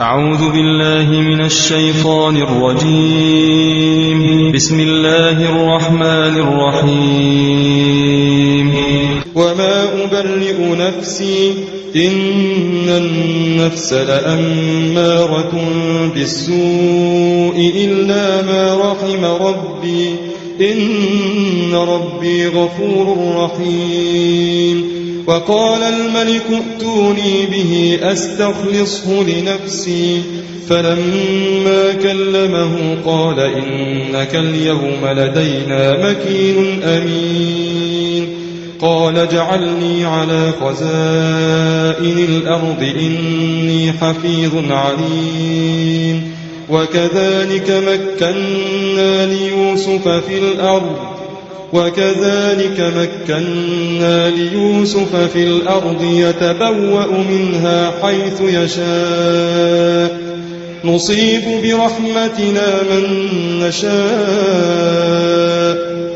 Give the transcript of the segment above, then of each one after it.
أعوذ بالله من الشيطان الرجيم. بسم الله الرحمن الرحيم. وما أبرئ نفسي إن النفس لأمارة بالسوء إلا ما رحم ربي إن ربي غفور رحيم. وقال الملك ائتوني به أستخلصه لنفسي فلما كلمه قال إنك اليوم لدينا مكين أمين. قال اجعلني على خزائن الأرض إني حفيظ عليم. وكذلك مكنا ليوسف في الأرض يتبوأ منها حيث يشاء نصيب برحمتنا من نشاء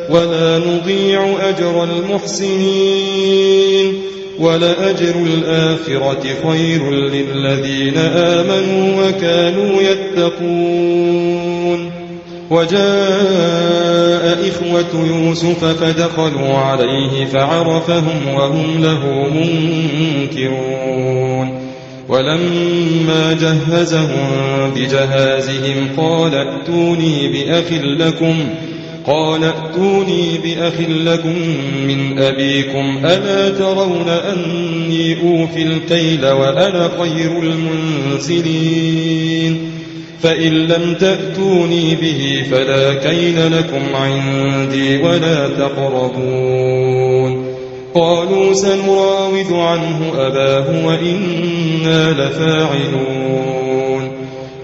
ولا نضيع أجر المحسنين. ولأجر الآخرة خير للذين آمنوا وكانوا يتقون. وجاء إخوة يوسف فدخلوا عليه فعرفهم وهم له منكرون. ولما جهزهم بجهازهم قال ائتوني بأخ لكم من أبيكم ألا ترون أني أوفي الكيل وأنا خير المنزلين. فإن لم تأتوني به فلا كيل لكم عندي ولا تقربون. قالوا سنراود عنه أباه وإنا لفاعلون.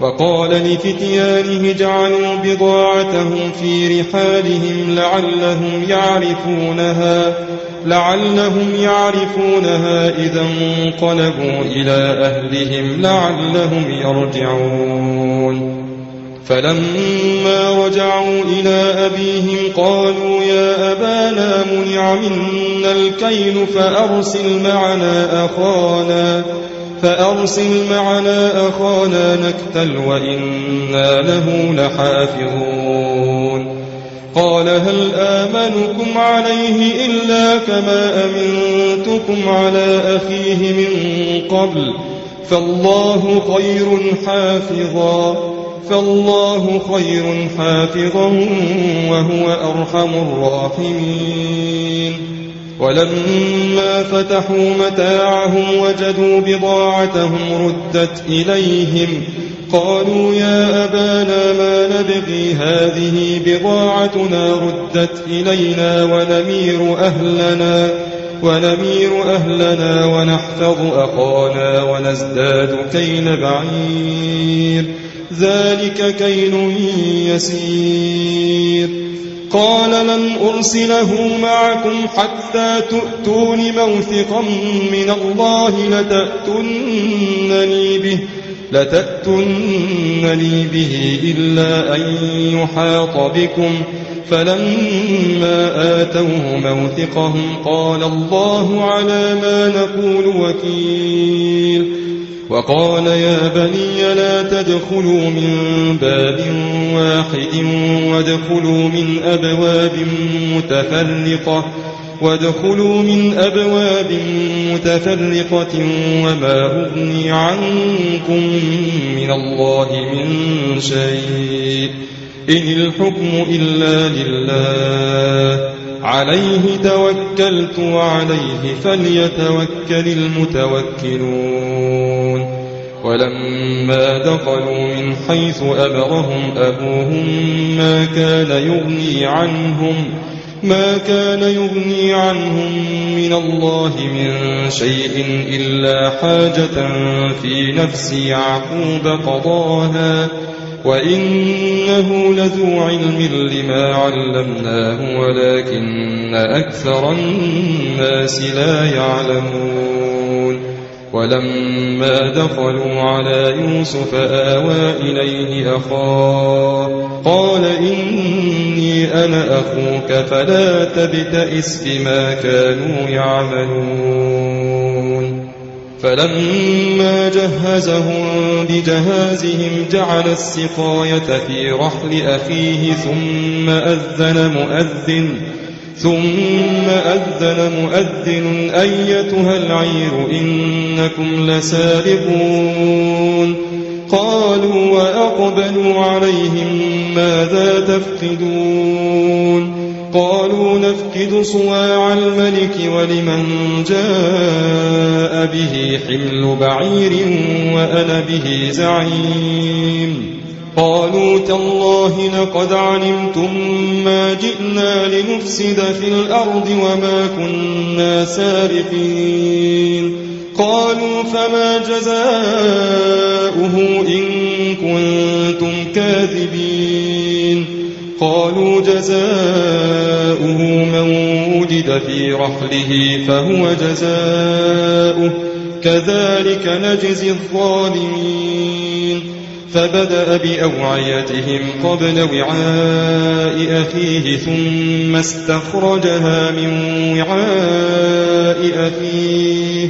وقال لفتيانه اجعلوا بضاعتهم في رحالهم لعلهم يعرفونها إذا انقلبوا إلى أهلهم لعلهم يرجعون. فلما رجعوا إلى أبيهم قالوا يا أبانا منع منا الكيل فأرسل معنا أخانا نكتل وإنا له لحافظون. قال هل آمنكم عليه إلا كما أمنتكم على أخيه من قبل فالله خير حافظا وهو أرحم الراحمين. ولما فتحوا متاعهم وجدوا بضاعتهم ردت إليهم قالوا يا أبانا ما نبغي هذه بضاعتنا ردت إلينا ونمير أهلنا ونحفظ أخانا ونزداد كيل بعير ذلك كيل يسير. قال لن أرسله معكم حتى تؤتون موثقا من الله لتأتونني به إلا أن يحاط بكم. فلما آتوه موثقهم قال الله على ما نقول وكيل. وقال يا بني لا تدخلوا من باب واحد وادخلوا من أبواب متفرقة وما أغني عنكم من الله من شيء إن الحكم إلا لله عليه توكلت وعليه فليتوكل المتوكلون. ولما دخلوا من حيث أمرهم أبوهم ما كان يغني عنهم من الله من شيء إلا حاجة في نفس يعقوب قضاها وإنه لذو علم لما علمناه ولكن أكثر الناس لا يعلمون. ولما دخلوا على يوسف آوى إليه أخاه قال إني أنا أخوك فلا تبتئس بما كانوا يعملون. فلما جهزهم بجهازهم جعل السقاية في رحل أخيه ثم أذن مؤذن أيتها العير إنكم لسارقون قالوا وأقبلوا عليهم ماذا تفقدون قالوا نفقد صواع الملك ولمن جاء به حمل بعير وأنا به زعيم قالوا تالله لقد علمتم ما جئنا لنفسد في الأرض وما كنا سارقين قالوا فما جزاؤه إن كنتم كاذبين قالوا جزاؤه من وجد في رحله فهو جزاؤه كذلك نجزي الظالمين فبدأ بأوعيتهم قبل وعاء أخيه ثم استخرجها من وعاء أخيه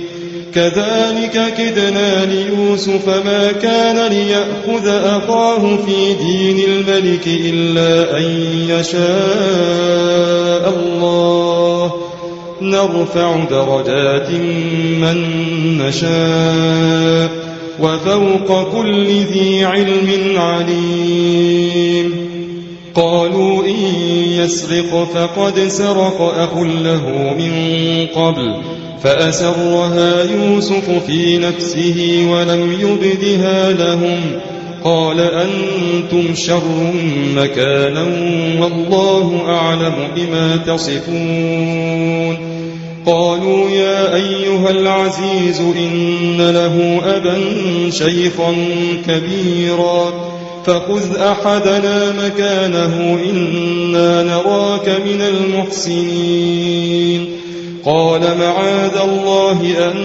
كذلك كدنا ليوسف ما كان ليأخذ أخاه في دين الملك إلا أن يشاء الله نرفع درجات من نشاء وفوق كل ذي علم عليم قالوا إن يسرق فقد سرق أخ له من قبل فأسرها يوسف في نفسه ولم يبدها لهم قال أنتم شر مكانا والله أعلم بما تصفون قالوا يا أيها العزيز إن له أبا شيخا كبيرا فخذ أحدنا مكانه إنا نراك من المحسنين قال معاذ الله أن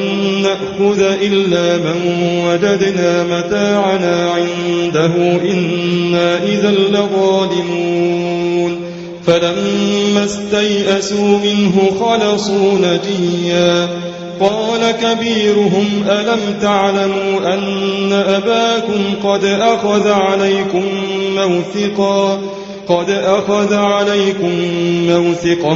نأخذ إلا من وجدنا متاعنا عنده إنا إذا لظالمون فلما استيئسوا منه خلصوا نجيا قال كبيرهم ألم تعلموا أن أباكم قد أخذ عليكم موثقا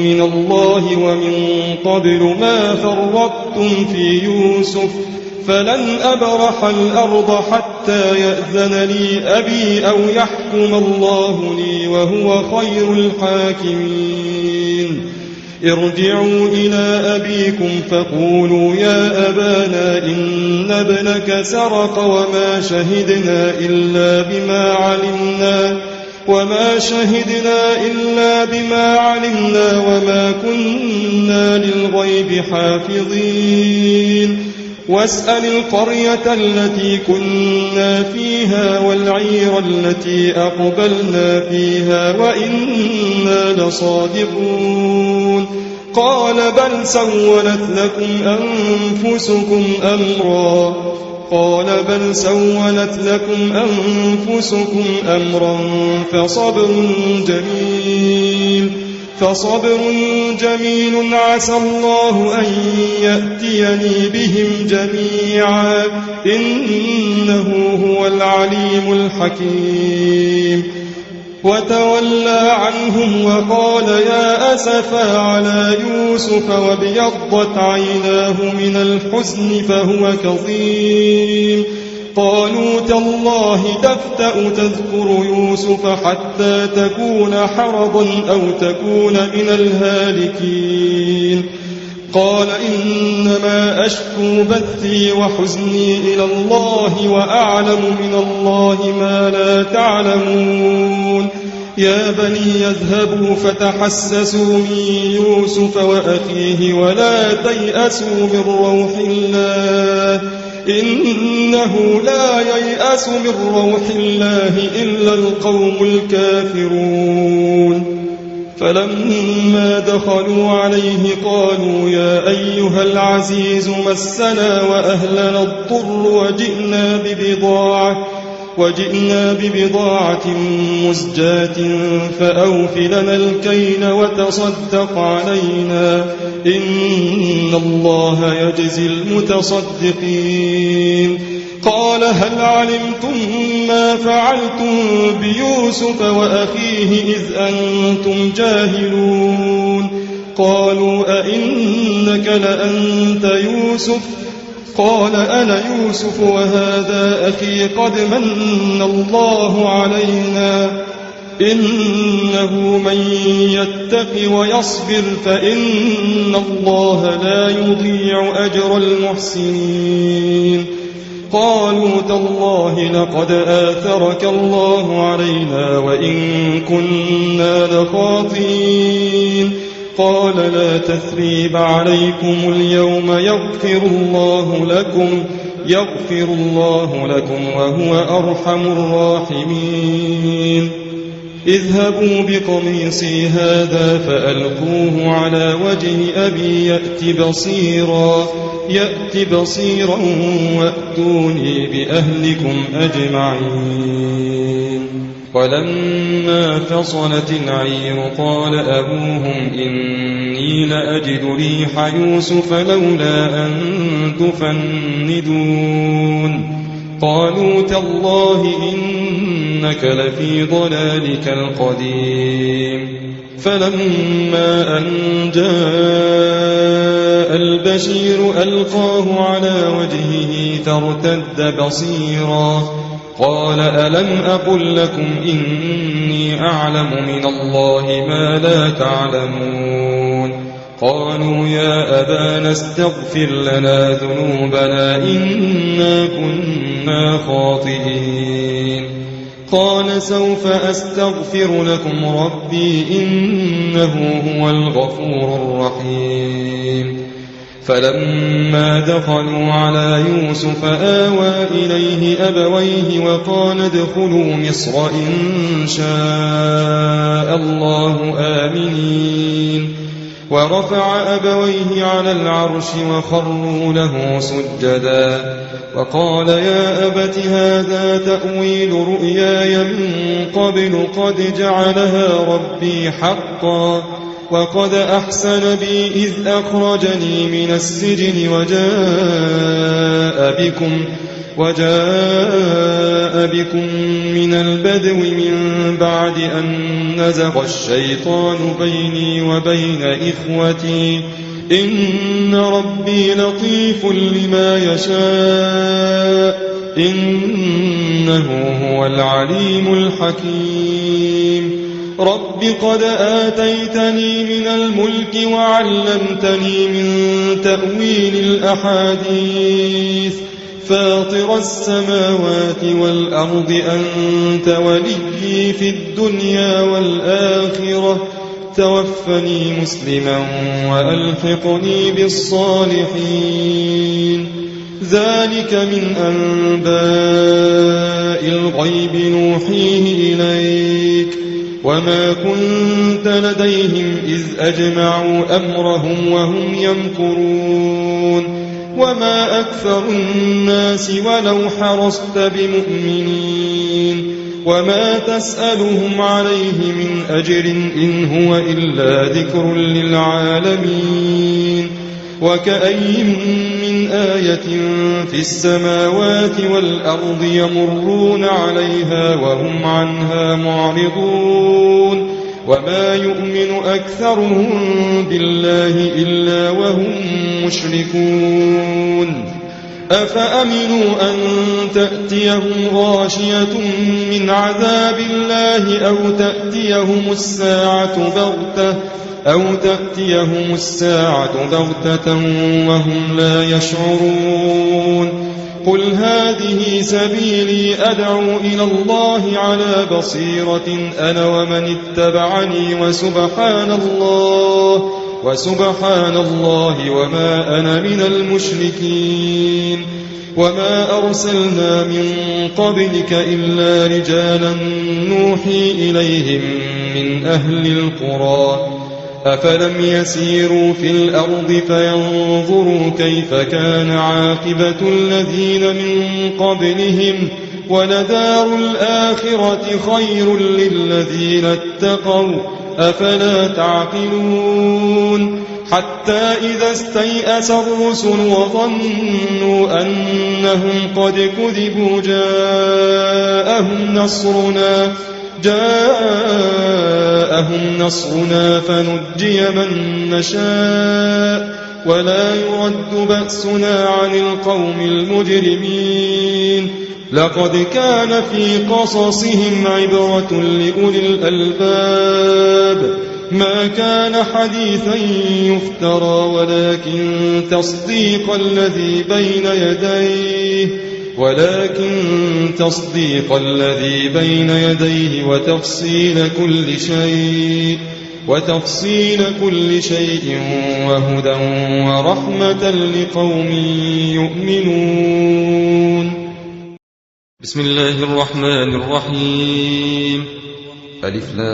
من الله ومن قبل ما فرطتم في يوسف فلن أبرح الأرض حتى يأذن لي أبي أو يحكم الله لي وهو خير الحاكمين ارجعوا إلى أبيكم فقولوا يا أبانا إن ابنك سرق وما شهدنا إلا بما علمنا وما كنا للغيب حافظين واسأل القرية التي كنا فيها والعير التي أقبلنا فيها وإنا لصادقون قال بل سولت لكم أنفسكم أمرا فصبر جميل عسى الله أن يأتيني بهم جميعا إنه هو العليم الحكيم وتولى عنهم وقال يا أسفا على يوسف وابيضت عيناه من الحزن فهو كظيم قالوا تالله تفتأ تذكر يوسف حتى تكون حرضا أو تكون من الهالكين قال إنما أشكو بثي وحزني إلى الله وأعلم من الله ما لا تعلمون يا بني يذهبوا فتحسسوا من يوسف وأخيه ولا تيأسوا من روح الله إنه لا ييأس من روح الله إلا القوم الكافرون فلما دخلوا عليه قالوا يا أيها العزيز مسنا وأهلنا الضر وجئنا ببضاعة مزجاة فأوف لنا الكيل وتصدق علينا إن الله يجزي المتصدقين قال هل علمتم ما فعلتم بيوسف وأخيه إذ أنتم جاهلون قالوا أئنك لأنت يوسف قال أنا يوسف وهذا أخي قد من الله علينا إنه من يتق ويصبر فإن الله لا يضيع أجر المحسنين قالوا تالله لقد آثرك الله علينا وإن كنا لخاطئين قال لا تثريب عليكم اليوم يغفر الله لكم وهو أرحم الراحمين اذهبوا بقميصي هذا فألقوه على وجه أبي يأت بصيرا وأتوني بأهلكم أجمعين ولما فصلت العير قال أبوهم إني لأجد ريح يوسف لولا أن تفندون قالوا تالله إنك لفي ضلالك القديم فلما أن جاء البشير ألقاه على وجهه فارتد بصيرا قال ألم أقل لكم إني أعلم من الله ما لا تعلمون قالوا يا أبانا استغفر لنا ذنوبنا إنا كنا خاطئين قال سوف أستغفر لكم ربي إنه هو الغفور الرحيم فلما دخلوا على يوسف آوى إليه أبويه وقال ادخلوا مصر إن شاء الله آمنين ورفع أبويه على العرش وخروا له سجدا وقال يا أبت هذا تأويل رؤياي من قبل قد جعلها ربي حقا وقد أحسن بي إذ أخرجني من السجن وجاء بكم من البدو من بعد أن نزغ الشيطان بيني وبين إخوتي إن ربي لطيف لما يشاء إنه هو العليم الحكيم رب قد آتيتني من الملك وعلمتني من تأويل الأحاديث فاطر السماوات والأرض أنت وليي في الدنيا والآخرة توفني مسلما وألحقني بالصالحين ذلك من أنباء الغيب نوحيه إليك وما كنت لديهم إذ أجمعوا أمرهم وهم يمكرون وما أكثر الناس ولو حرصت بمؤمنين وما تسألهم عليه من أجر إن هو إلا ذكر للعالمين وكأي من آية في السماوات والأرض يمرون عليها وهم عنها معرضون وما يؤمن أكثرهم بالله إلا وهم مشركون أفأمنوا أن تأتيهم غاشية من عذاب الله أو تأتيهم الساعة بغتة وهم لا يشعرون قل هذه سبيلي أدعو إلى الله على بصيرة أنا ومن اتبعني وسبحان الله وما أنا من المشركين وما أرسلنا من قبلك إلا رجالا نوحي إليهم من أهل القرى أفلم يسيروا في الأرض فينظروا كيف كان عاقبة الذين من قبلهم ولدار الآخرة خير للذين اتقوا أفلا تعقلون حتى إذا استيأس الرسل وظنوا أنهم قد كذبوا جاءهم نصرنا فنجي من نشاء ولا يرد بأسنا عن القوم المجرمين لقد كان في قصصهم عبرة لأولي الألباب ما كان حديثا يفترى ولكن تصديق الذي بين يديه وتفصيل كل شيء وهدى ورحمة لقوم يؤمنون. بسم الله الرحمن الرحيم. ألف لام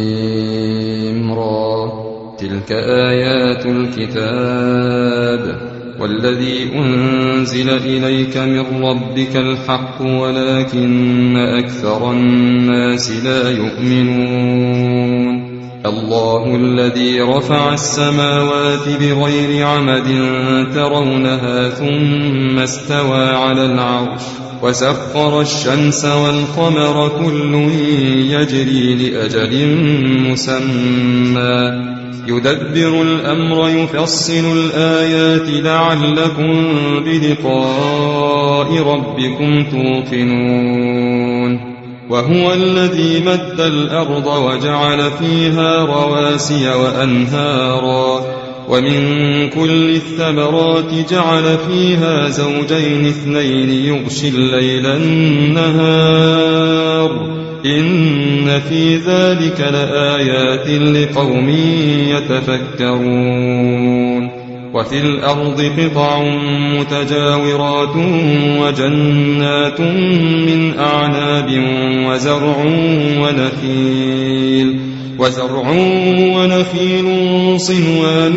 ميم را تلك آيات الكتاب والذي أنزل إليك من ربك الحق ولكن أكثر الناس لا يؤمنون. الله الذي رفع السماوات بغير عمد ترونها ثم استوى على العرش وسخر الشمس والقمر كل يجري لأجل مسمى يدبر الأمر يفصل الآيات لعلكم بلقاء ربكم توقنون. وهو الذي مد الأرض وجعل فيها رواسي وأنهارا ومن كل الثمرات جعل فيها زوجين اثنين يغشي الليل النهار إن في ذلك لآيات لقوم يتفكرون. وفي الأرض قطع متجاورات وجنات من أعناب وزرع ونخيل صنوان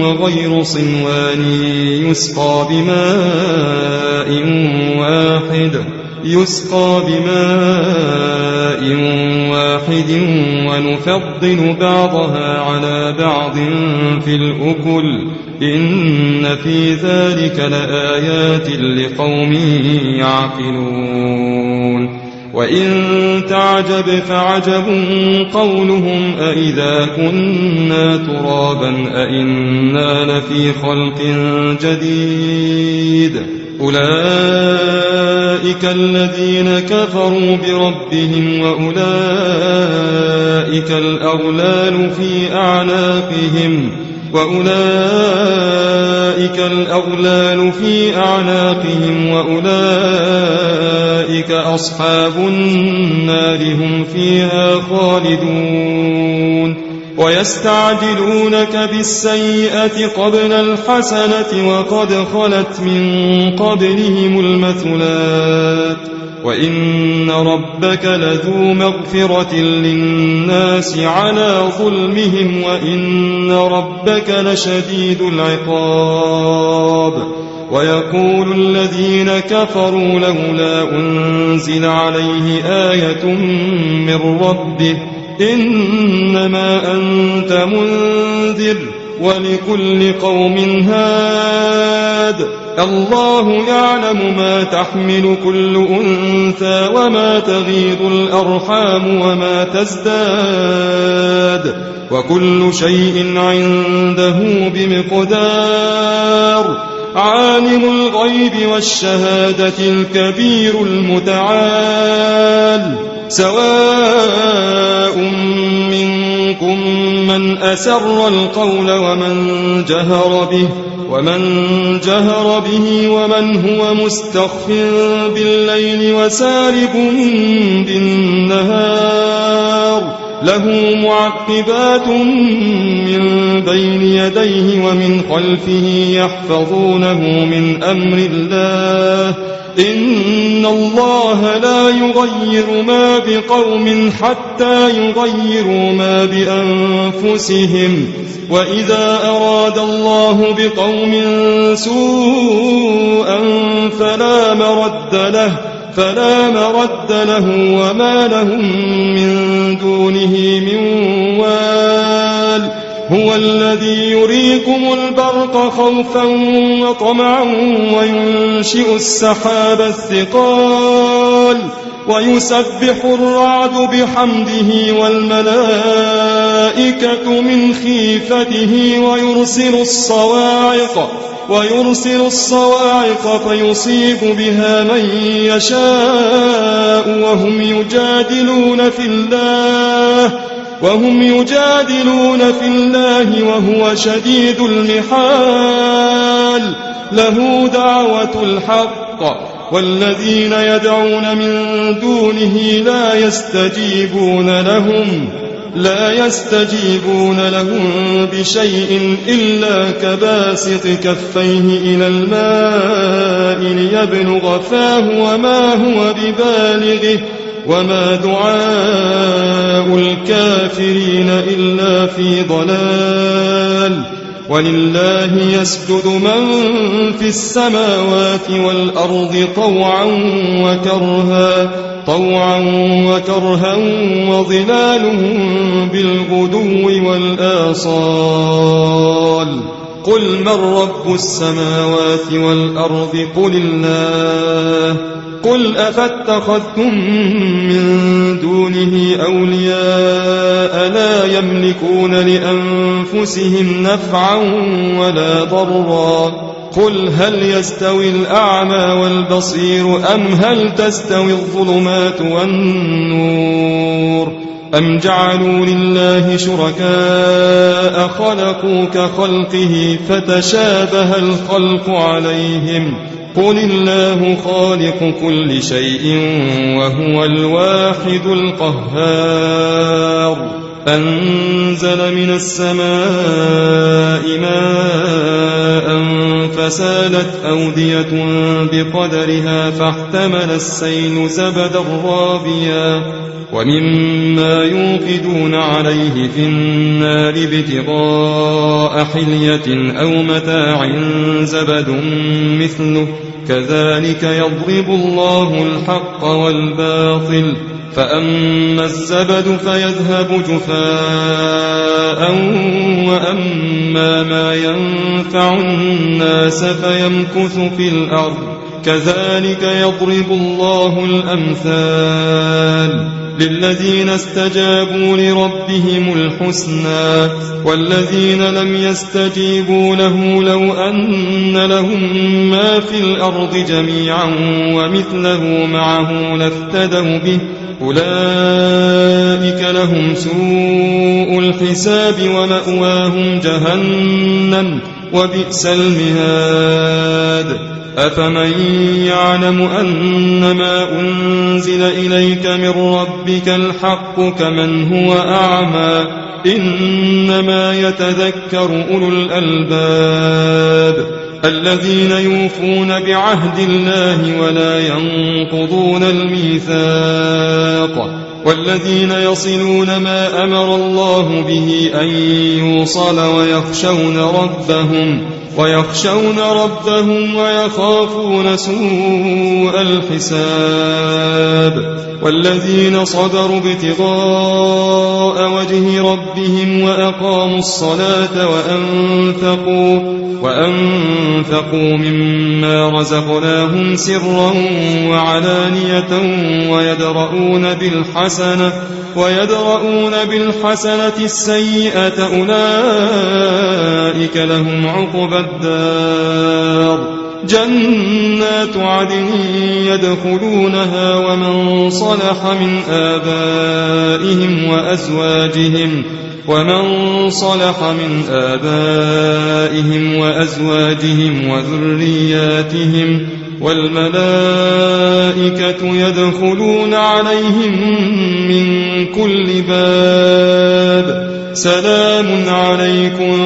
وغير صنوان يسقى بماء واحد ونفضل بعضها على بعض في الأكل إن في ذلك لآيات لقوم يعقلون. وإن تعجب فعجب قولهم أإذا كنا ترابا أإنا لفي خلق جديد أولئك الذين كفروا بربهم وأولئك الأغلال في أعناقهم وأولئك أصحاب النار هم فيها خالدون. ويستعجلونك بالسيئة قبل الحسنة وقد خلت من قبلهم المثلات وإن ربك لذو مغفرة للناس على ظلمهم وإن ربك لشديد العقاب. ويقول الذين كفروا لولا أنزل عليه آية من ربه إنما أنت منذر ولكل قوم هاد الله يعلم ما تحمل كل أنثى وما تغيض الأرحام وما تزداد وكل شيء عنده بمقدار. عالم الغيب والشهادة الكبير المتعال سواء منكم من أسر القول ومن جهر به ومن هو مستخف بالليل وسارب بالنهار له معقبات من بين يديه ومن خلفه يحفظونه من أمر الله إن الله لا يغير ما بقوم حتى يغيروا ما بأنفسهم وإذا أراد الله بقوم سوءا فلا مرد له وما لهم من دونه من وال هو الذي يريكم البرق خوفا وطمعا وينشئ السحاب الثقال ويسبح الرعد بحمده والملائكة من خيفته ويرسل الصواعق فيصيب بها من يشاء وهم يجادلون في الله وهو شديد المحال له دعوة الحق والذين يدعون من دونه لا يستجيبون لهم بشيء إلا كباسط كفيه إلى الماء ليبلغ فاه وما هو ببالغه وما دعاء الكافرين إلا في ضلال ولله يسجد من في السماوات والأرض طوعا وكرها وظلالهم بالغدو والآصال قل من رب السماوات والأرض قل الله قل أفاتخذتم من دونه أولياء لا يملكون لأنفسهم نفعا ولا ضرا قل هل يستوي الأعمى والبصير أم هل تستوي الظلمات والنور أم جعلوا لله شركاء خلقوا كخلقه فتشابه الخلق عليهم قل الله خالق كل شيء وهو الواحد القهار أنزل من السماء ماء فسالت أودية بقدرها فاحتمل السيل زبدا رابيا ومما يوقدون عليه في النار ابتغاء حلية أو متاع زبد مثله كذلك يضرب الله الحق والباطل فأما الزبد فيذهب جفاء وأما ما ينفع الناس فيمكث في الأرض كذلك يضرب الله الأمثال للذين استجابوا لربهم الحسنى والذين لم يستجيبوا له لو أن لهم ما في الأرض جميعا ومثله معه لافتدوا به أولئك لهم سوء الحساب ومأواهم جهنم وبئس المهاد أفمن يعلم أنما أنزل إليك من ربك الحق كمن هو أعمى إنما يتذكر أولو الألباب الذين يوفون بعهد الله ولا ينقضون الميثاق والذين يصلون ما أمر الله به أن يوصل ويخشون ربهم ويخافون سوء الحساب والذين صبروا ابتغاء وجه ربهم وأقاموا الصلاة وأنفقوا مما رزقناهم سرا وعلانية ويدرؤون بالحسنة السيئة أولئك لهم عقبى الدار جنات عدن يدخلونها ومن صلح من آبائهم وأزواجهم وذرياتهم والملائكة يدخلون عليهم من كل باب سلام عليكم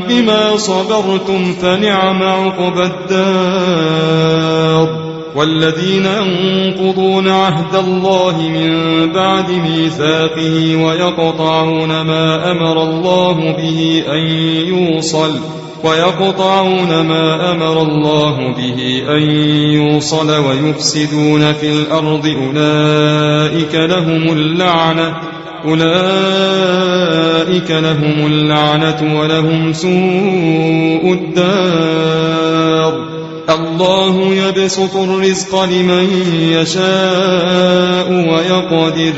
بما صبرتم فنعم عقبى الدار والذين ينقضون عهد الله من بعد ميثاقه ويقطعون ما أمر الله به أن يوصل ويفسدون في الأرض أولئك لهم اللعنة ولهم سوء الدار. الله يبسط الرزق لمن يشاء ويقدر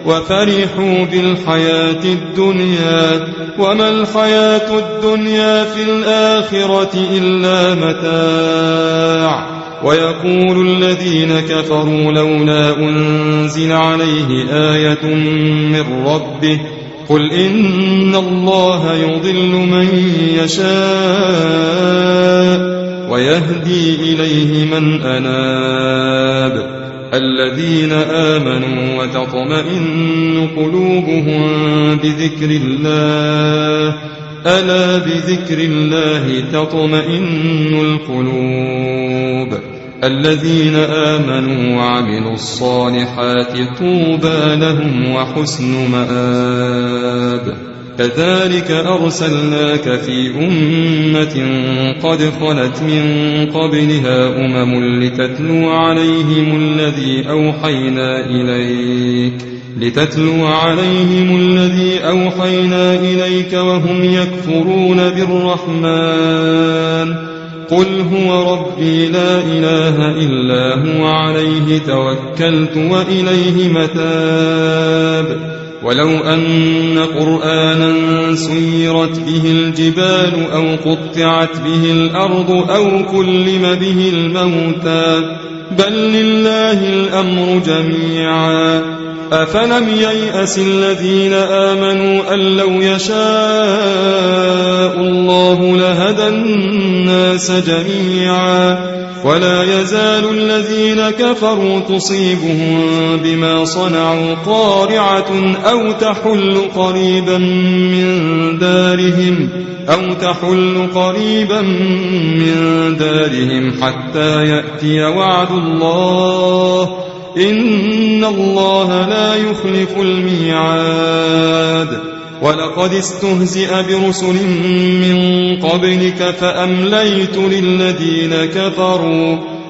وفرحوا بالحياة الدنيا وما الحياة الدنيا في الآخرة إلا متاع. ويقول الذين كفروا لولا أنزل عليه آية من ربه قل إن الله يضل من يشاء ويهدي إليه من أناب. الذين آمنوا وتطمئن قلوبهم بذكر الله ألا بذكر الله تطمئن القلوب. الذين آمنوا وعملوا الصالحات طوبى لهم وحسن مآب. كذلك أرسلناك في أمة قد خلت من قبلها لتتلو عليهم الذي أوحينا إليك وهم يكفرون بالرحمن قل هو ربي لا إله إلا هو عليه توكلت وإليه متاب. ولو أن قرآنا سيرت به الجبال أو قطعت به الأرض أو كلم به الموتى بل لله الأمر جميعا. أفلم ييأس الذين آمنوا أن لو يشاء الله لهدى الناس جميعا ولا يزال الذين كفروا تصيبهم بما صنعوا قارعة أو تحل قريبا من دارهم حتى يأتي وعد الله إن الله لا يخلف الميعاد. ولقد استهزئ برسل من قبلك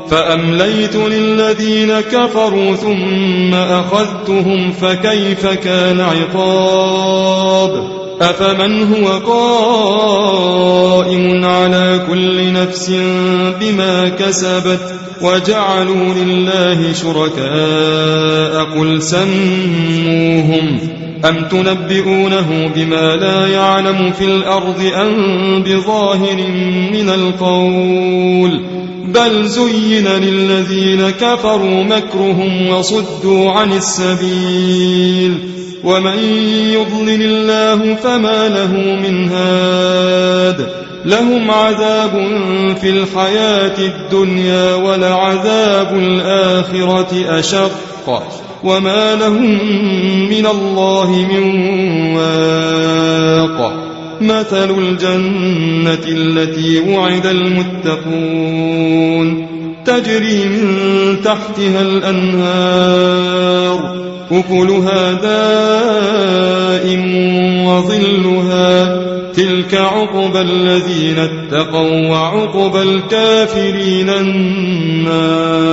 فأمليت للذين كفروا ثم أخذتهم فكيف كان عقاب. أفمن هو قائم على كل نفس بما كسبت وجعلوا لله شركاء قل سموهم أم تنبئونه بما لا يعلم في الأرض أم بظاهر من القول بل زين للذين كفروا مكرهم وصدوا عن السبيل ومن يضلل الله فما له من هاد. لهم عذاب في الحياة الدنيا ولعذاب الآخرة أشق وما لهم من الله من واق. مثل الجنة التي وعد المتقون تجري من تحتها الأنهار أكلها دائم وظلها تلك عقبى الذين اتقوا وعقبى الكافرين النار.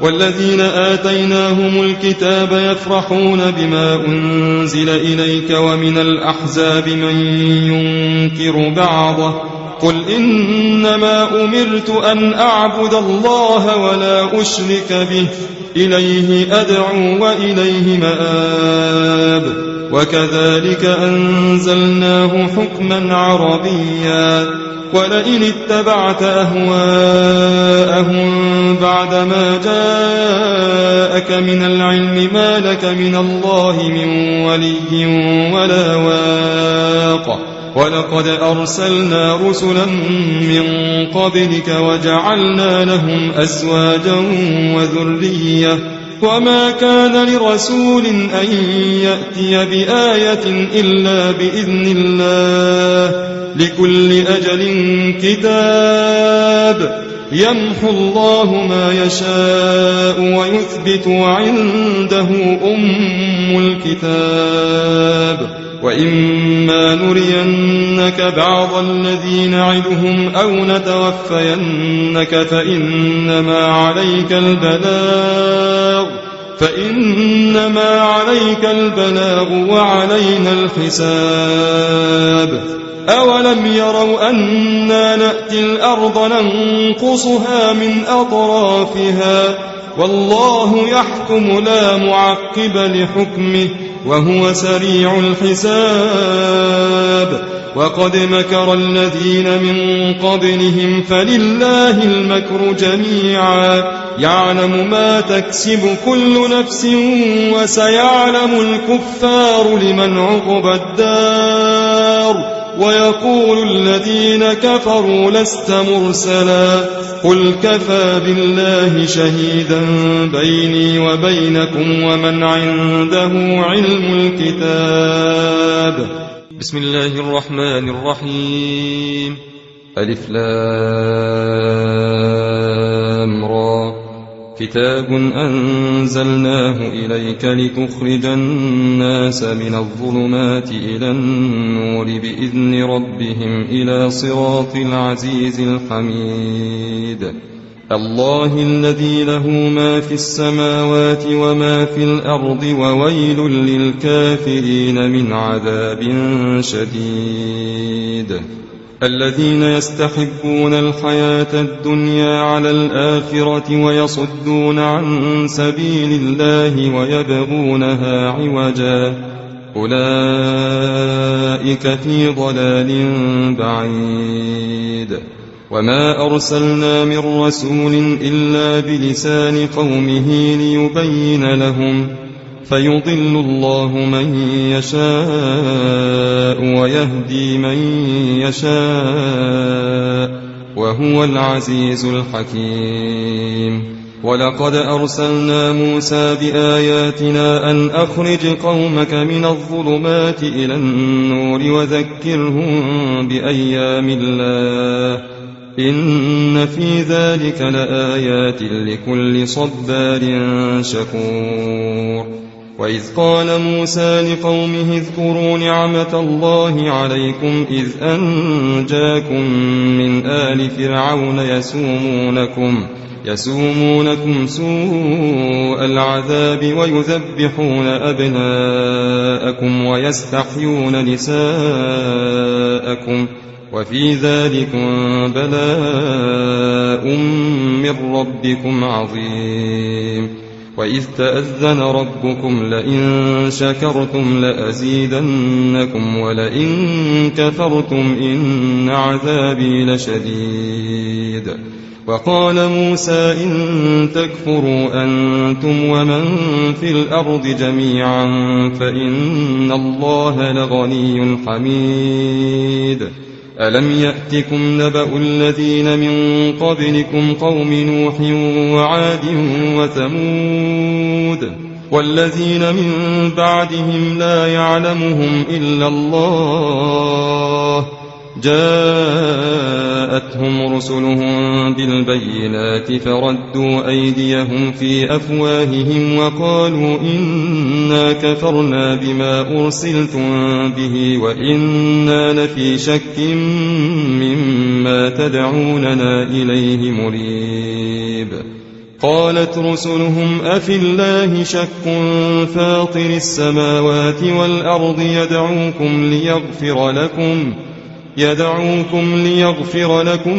والذين آتيناهم الكتاب يفرحون بما أنزل إليك ومن الأحزاب من ينكر بعضه قل إنما أمرت أن أعبد الله ولا أشرك به إليه أدعو وإليه مآب. وكذلك أنزلناه حكما عربيا ولئن اتبعت أهواءهم بعدما جاءك من العلم ما لك من الله من ولي ولا واق. ولقد أرسلنا رسلا من قبلك وجعلنا لهم أزواجا وذرية وما كان لرسول أن يأتي بآية إلا بإذن الله لكل أجل كتاب. يمحو الله ما يشاء ويثبت وعنده أم الكتاب وإما نرينك بعض الذي نعدهم أو نتوفينك فإنما عليك البلاغ وعلينا الحساب أولم يروا أنا نأتي الأرض ننقصها من أطرافها والله يحكم لا معقب لحكمه وهو سريع الحساب وقد مكر الذين من قبلهم فلله المكر جميعا يعلم ما تكسب كل نفس وسيعلم الكفار لمن عقبى الدار ويقول الذين كفروا لست مرسلا قل كفى بالله شهيدا بيني وبينكم ومن عنده علم الكتاب. بسم الله الرحمن الرحيم. ألف لام را كتاب أنزلناه إليك لتخرج الناس من الظلمات إلى النور بإذن ربهم إلى صراط العزيز الحميد الله الذي له ما في السماوات وما في الأرض وويل للكافرين من عذاب شديد الذين يستحبون الحياة الدنيا على الآخرة ويصدون عن سبيل الله ويبغونها عوجا أولئك في ضلال بعيد وما أرسلنا من رسول إلا بلسان قومه ليبين لهم فيضل الله من يشاء ويهدي من يشاء وهو العزيز الحكيم ولقد أرسلنا موسى بآياتنا أن أخرج قومك من الظلمات إلى النور وذكرهم بأيام الله إن في ذلك لآيات لكل صبار شكور وإذ قال موسى لقومه اذكروا نعمة الله عليكم إذ أنجاكم من آل فرعون يسومونكم سوء العذاب ويذبحون أبناءكم ويستحيون نساءكم وفي ذلكم بلاء من ربكم عظيم وإذ تأذن ربكم لئن شكرتم لأزيدنكم ولئن كفرتم إن عذابي لشديد وقال موسى إن تكفروا أنتم ومن في الأرض جميعا فإن الله لغني حميد ألم يأتكم نبأ الذين من قبلكم قوم نوح وعاد وثمود والذين من بعدهم لا يعلمهم إلا الله جاءتهم رسلهم بالبينات فردوا أيديهم في أفواههم وقالوا إنا كفرنا بما أرسلتم به وإنا لفي شك مما تدعوننا إليه مريب قالت رسلهم أفي الله شك فاطر السماوات والأرض يدعوكم ليغفر لكم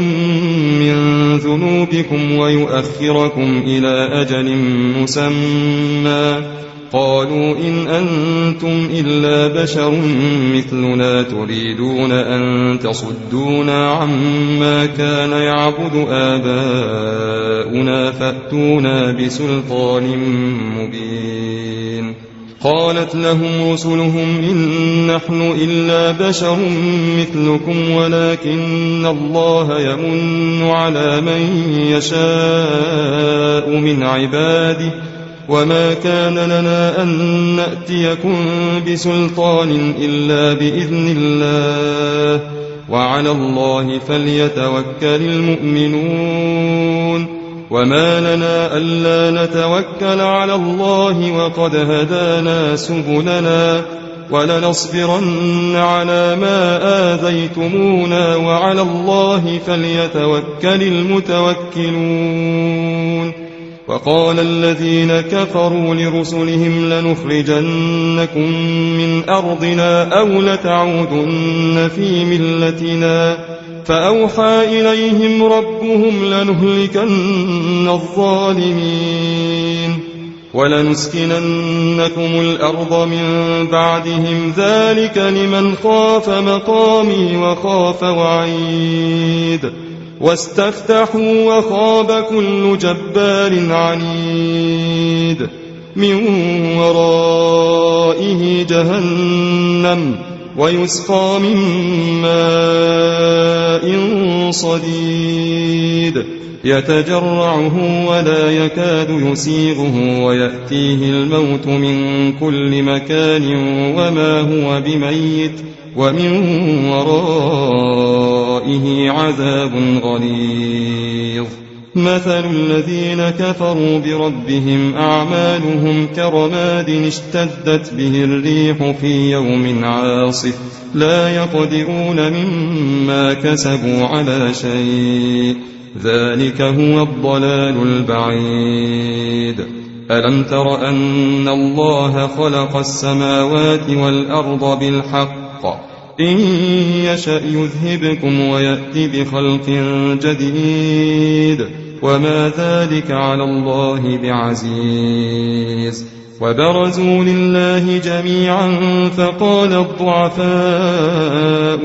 من ذنوبكم ويؤخركم إلى أجل مسمى قالوا إن أنتم إلا بشر مثلنا تريدون أن تصدونا عما كان يعبد آباؤنا فأتونا بسلطان مبين قالت لهم رسلهم إن نحن إلا بشر مثلكم ولكن الله يمن على من يشاء من عباده وما كان لنا أن نأتيكم بسلطان إلا بإذن الله وعلى الله فليتوكل المؤمنون وما لنا ألا نتوكل على الله وقد هدانا سبلنا ولنصبرن على ما آذيتمونا وعلى الله فليتوكل المتوكلون وقال الذين كفروا لرسلهم لنخرجنكم من أرضنا أو لتعودن في ملتنا فأوحى إليهم ربهم لنهلكن الظالمين ولنسكننكم الأرض من بعدهم ذلك لمن خاف مقامي وخاف وعيد واستفتحوا وخاب كل جبار عنيد من ورائه جهنم ويسقى من ماء صديد يتجرعه ولا يكاد يسيغه ويأتيه الموت من كل مكان وما هو بميت ومن ورائه عذاب غليظ مثل الذين كفروا بربهم أعمالهم كرماد اشتدت به الريح في يوم عاصف لا يقدرون مما كسبوا على شيء ذلك هو الضلال البعيد ألم تر أن الله خلق السماوات والأرض بالحق إن يشأ يذهبكم ويأتي بخلق جديد وما ذلك على الله بعزيز وبرزوا لله جميعا فقال الضعفاء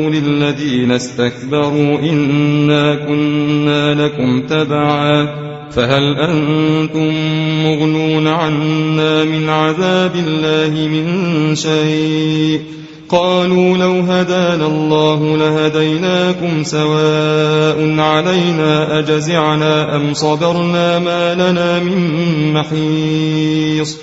للذين استكبروا إنا كنا لكم تبعا فهل أنتم مغنون عنا من عذاب الله من شيء قالوا لو هدانا الله لهديناكم سواء علينا أجزعنا أم صبرنا ما لنا من محيص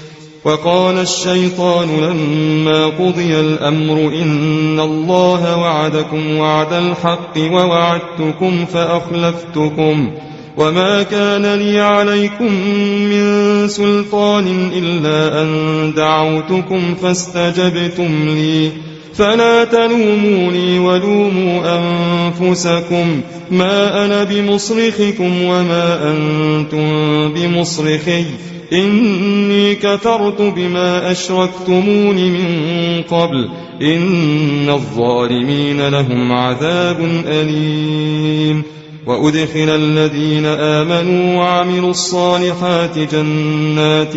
وقال الشيطان لما قضي الأمر إن الله وعدكم وعد الحق ووعدتكم فأخلفتكم وما كان لي عليكم من سلطان إلا أن دعوتكم فاستجبتم لي فلا تلوموني ولوموا أنفسكم ما أنا بمصرخكم وما أنتم بمصرخي إني كفرت بما أشركتمون من قبل إن الظالمين لهم عذاب أليم وأدخل الذين آمنوا وعملوا الصالحات جنات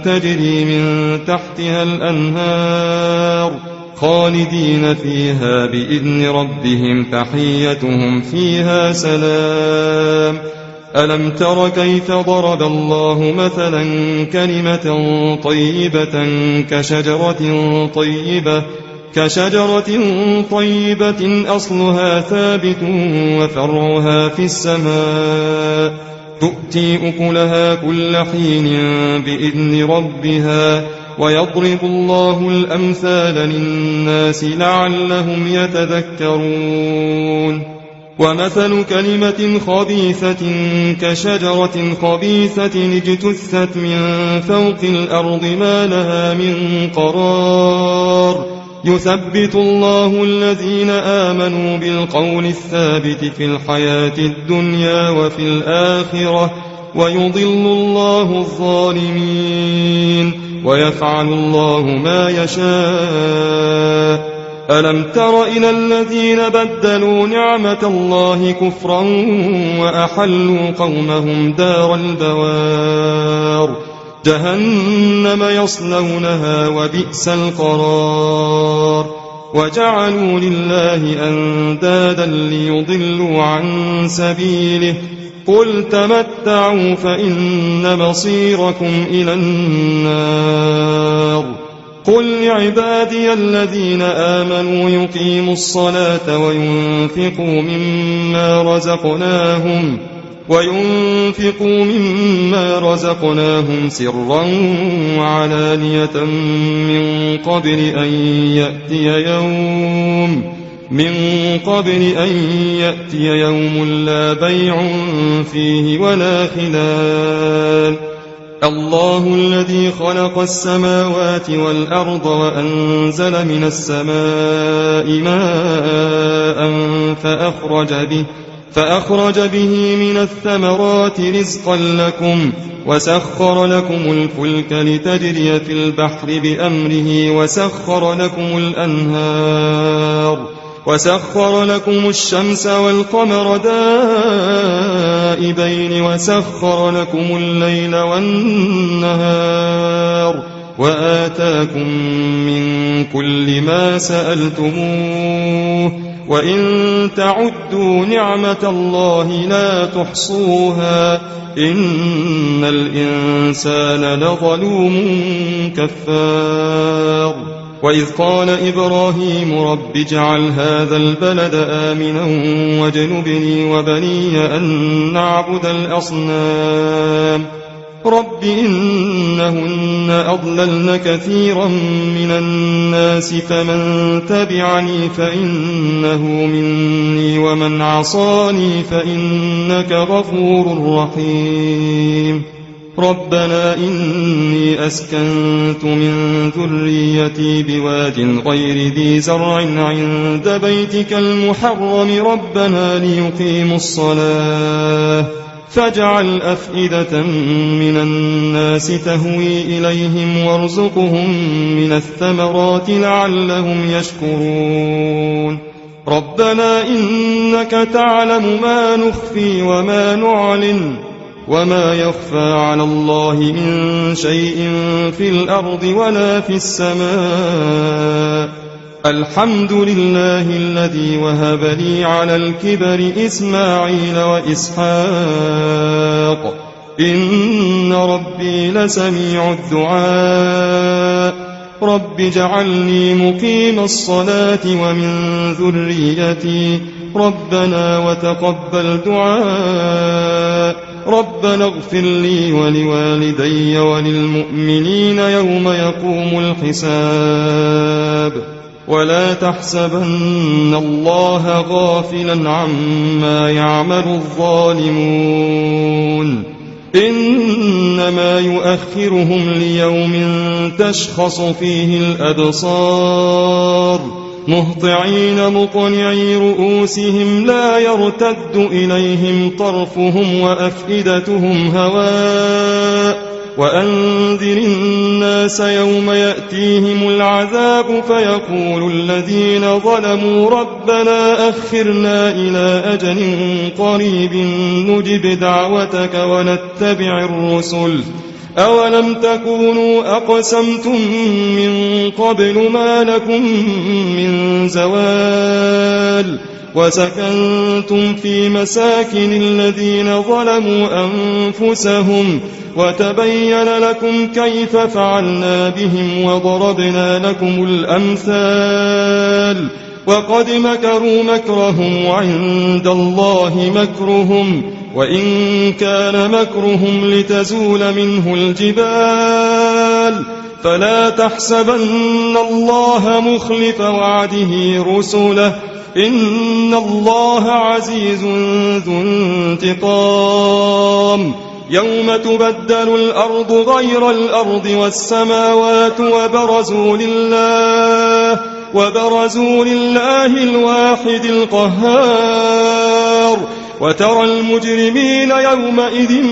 تجري من تحتها الأنهار خالدين فيها بإذن ربهم تحيتهم فيها سلام ألم تر كيف ضرب الله مثلا كلمة طيبة كشجرة طيبة أصلها ثابت وفرعها في السماء تؤتي أكلها كل حين بإذن ربها ويضرب الله الأمثال للناس لعلهم يتذكرون ومثل كلمة خبيثة كشجرة خبيثة اجتثت من فوق الأرض ما لها من قرار يثبت الله الذين آمنوا بالقول الثابت في الحياة الدنيا وفي الآخرة ويضل الله الظالمين ويفعل الله ما يشاء ألم تر إلى الذين بدلوا نعمة الله كفرا وأحلوا قومهم دار البوار جهنم يصلونها وبئس القرار وجعلوا لله أندادا ليضلوا عن سبيله قل تمتعوا فإن مصيركم إلى النار قل لعبادي الذين آمنوا يقيموا الصلاة وينفقوا مما رزقناهم سرا وعلانية من قبل أن يأتي من قبل أن يأتي يوم لا بيع فيه ولا خلال الله الذي خلق السماوات والأرض وأنزل من السماء ماء فأخرج به من الثمرات رزقا لكم وسخر لكم الفلك لتجري في البحر بأمره وسخر لكم الشمس والقمر دائبين وسخر لكم الليل والنهار وآتاكم من كل ما سألتموه وإن تعدوا نعمة الله لا تحصوها إن الإنسان لظلوم كفار وإذ قال إبراهيم رب اجعل هذا البلد آمنا واجنبني وبني أن نعبد الأصنام رب إنهن أضللن كثيرا من الناس فمن تبعني فإنه مني ومن عصاني فإنك غفور رحيم ربنا إني أسكنت من ذريتي بواد غير ذي زرع عند بيتك المحرم ربنا ليقيموا الصلاة فاجعل أفئدة من الناس تهوي إليهم وارزقهم من الثمرات لعلهم يشكرون ربنا إنك تعلم ما نخفي وما نعلن وما يخفى على الله من شيء في الأرض ولا في السماء الحمد لله الذي وهب لي على الكبر إسماعيل وإسحاق إن ربي لسميع الدعاء رب اجعلني مقيم الصلاة ومن ذريتي ربنا وتقبل دعاء ربنا اغفر لي ولوالدي وللمؤمنين يوم يقوم الحساب ولا تحسبن الله غافلا عما يعمل الظالمون إنما يؤخرهم ليوم تشخص فيه الأبصار مهطعين مقنعي رؤوسهم لا يرتد إليهم طرفهم وأفئدتهم هواء وأنذر الناس يوم يأتيهم العذاب فيقول الذين ظلموا ربنا أخرنا إلى أجل قريب نجب دعوتك ونتبع الرسل أولم تكونوا أقسمتم من قبل ما لكم من زوال وسكنتم في مساكن الذين ظلموا أنفسهم وتبين لكم كيف فعلنا بهم وضربنا لكم الأمثال وقد مكروا مكرهم وعند الله مكرهم وإن كان مكرهم لتزول منه الجبال فلا تحسبن الله مخلف وعده رسله إن الله عزيز ذو انتقام يوم تبدل الأرض غير الأرض والسماوات وبرزوا لله الواحد القهار وترى المجرمين يومئذ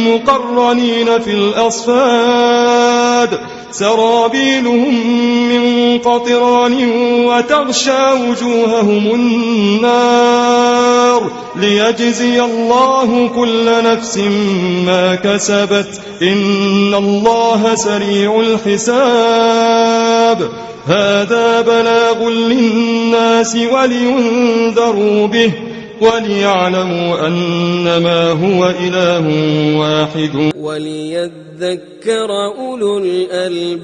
مقرنين في الأصفاد سرابيلهم من قطران وتغشى وجوههم النار ليجزي الله كل نفس ما كسبت إن الله سريع الحساب هذا بلاغ للناس ولينذروا به وليعلموا أنما هو إله واحد وليذكر أولو الألباب.